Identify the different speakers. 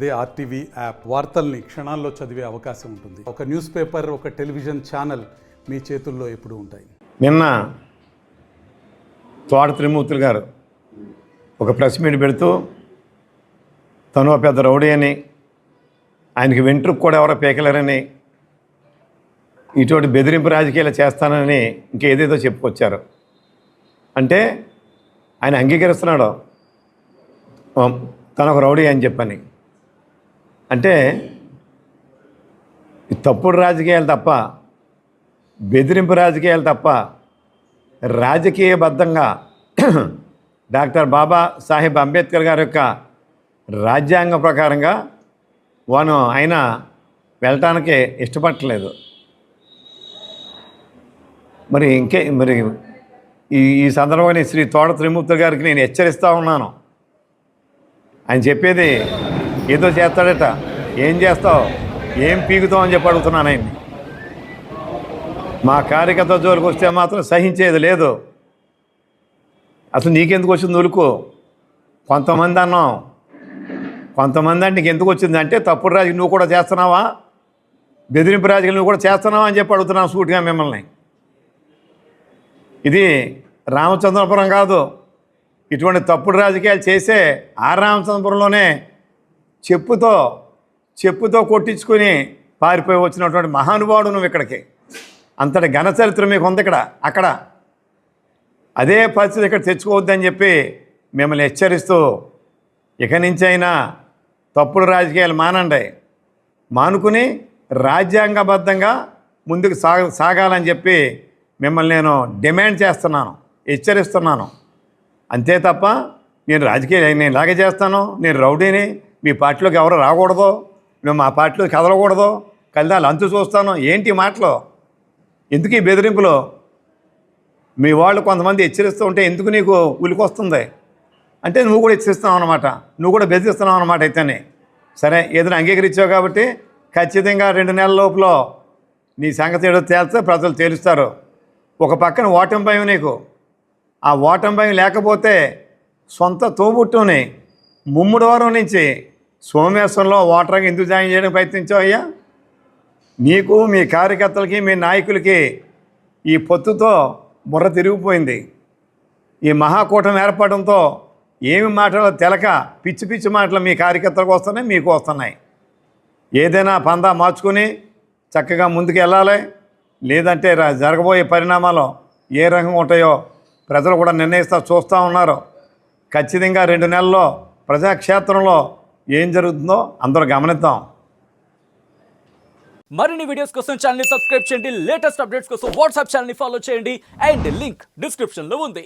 Speaker 1: అదే RTV app వార్తల్ని క్షణాల్లో చదివే అవకాశం ఉంటుంది. ఒక న్యూస్ పేపర్, ఒక టెలివిజన్ ఛానల్ మీ చేతుల్లో ఎప్పుడూ ఉంటాయి.
Speaker 2: నిన్న తోట త్రిమూర్తులు గారు ఒక ప్రెస్ మీట్ పెడుతూ తను పెద్ద రౌడీ అని, ఆయనకి వెంట్రుకు కూడా ఎవరో పీకలేరని, ఇటువంటి బెదిరింపు రాజకీయాలు చేస్తానని ఇంకేదేదో చెప్పుకొచ్చారు. అంటే ఆయన అంగీకరిస్తున్నాడు తను ఒక రౌడీ అని చెప్పని. అంటే తప్పుడు రాజకీయాలు తప్ప, బెదిరింపు రాజకీయాలు తప్ప, రాజకీయబద్ధంగా డాక్టర్ బాబా సాహెబ్ అంబేద్కర్ గారి యొక్క రాజ్యాంగ ప్రకారంగా ఆయన వెళ్ళటానికి ఇష్టపడట్లేదు. మరి ఈ సందర్భంగా శ్రీ తోట త్రిమూర్తులు గారికి నేను హెచ్చరిస్తూ ఉన్నాను. ఆయన చెప్పేది ఏదో చేస్తాడట, ఏం చేస్తావు, ఏం పీకుతావు అని చెప్పి అడుగుతున్నాను ఆయన్ని. మా కార్యకర్త జోలికి వస్తే మాత్రం సహించేది లేదు. అసలు నీకెందుకు వచ్చింది ఉలుకు? కొంతమంది అన్నాం, కొంతమంది అంటే నీకు ఎందుకు వచ్చింది అంటే తప్పుడు రాజకీయం నువ్వు కూడా చేస్తున్నావా, బెదిరింపు రాజకీయం నువ్వు కూడా చేస్తున్నావా అని చెప్పి అడుగుతున్నాను సూటిగా మిమ్మల్ని. ఇది రామచంద్రపురం కాదు. ఇటువంటి తప్పుడు రాజకీయాలు చేసే ఆ రామచంద్రపురంలోనే చెప్పుతో కొట్టించుకొని పారిపోయి వచ్చినటువంటి మహానుభావుడు నువ్వు. ఇక్కడికి అంతటి ఘన చరిత్ర మీకు ఉంది. అక్కడ అదే పరిస్థితి ఇక్కడ తెచ్చుకోవద్దని చెప్పి మిమ్మల్ని హెచ్చరిస్తూ, ఇక నుంచి అయినా తప్పుడు రాజకీయాలు మానండి, మానుకుని రాజ్యాంగబద్ధంగా ముందుకు సాగాలని చెప్పి మిమ్మల్ని నేను డిమాండ్ చేస్తున్నాను, హెచ్చరిస్తున్నాను. అంతే తప్ప నేను ఇలాగే చేస్తాను, నేను రౌడీని, మీ పార్టీలోకి ఎవరు రాకూడదు, మేము మా పార్టీలోకి కదలకూడదు, కలిదాలు అంతు చూస్తాను, ఏంటి మాటలు? ఎందుకు ఈ బెదిరింపులు? మీ వాళ్ళు కొంతమంది హెచ్చరిస్తూ ఉంటే ఎందుకు నీకు ఉలికొస్తుంది? అంటే నువ్వు కూడా హెచ్చరిస్తున్నావు అనమాట, నువ్వు కూడా బెదిరిస్తున్నావు అనమాట. అయితేనే సరే, ఏదైనా అంగీకరించావు కాబట్టి ఖచ్చితంగా 2 నెలల లోపల నీ సంగతి ఏదో తేల్స్తే ప్రజలు తేలుస్తారు. ఒక పక్కన ఓటమి భయం నీకు. ఆ ఓటమి భయం లేకపోతే సొంత తోబుట్టుని ముమ్మడివారం నుంచి సోమేశ్వరంలో ఓటర్గా ఎందుకు జాయిన్ చేయడానికి ప్రయత్నించావు అయ్యా? నీకు, మీ కార్యకర్తలకి, మీ నాయకులకి ఈ పొత్తుతో బుర్ర తిరిగిపోయింది. ఈ మహాకూటమి ఏర్పడంతో ఏమి మాటలో తెలక పిచ్చి పిచ్చి మాటలు మీ కార్యకర్తలకు వస్తున్నాయి, మీకు వస్తున్నాయి. ఏదైనా పందా మార్చుకొని చక్కగా ముందుకు వెళ్ళాలి. లేదంటే జరగబోయే పరిణామాలు ఏ రకంగా ఉంటాయో ప్రజలు కూడా చూస్తూ ఉన్నారు. ఖచ్చితంగా 2 నెలల్లో ప్రజాక్షేత్రంలో ఏం జరుగుతుందో అందరూ గమనిద్దాం.
Speaker 3: మరిన్ని వీడియోస్ కోసం ఛానల్ ని సబ్స్క్రైబ్ చేయండి. లేటెస్ట్ అప్డేట్స్ కోసం వాట్సాప్ ఛానల్ ని ఫాలో చేయండి. అండ్ లింక్ డిస్క్రిప్షన్ లో ఉంది.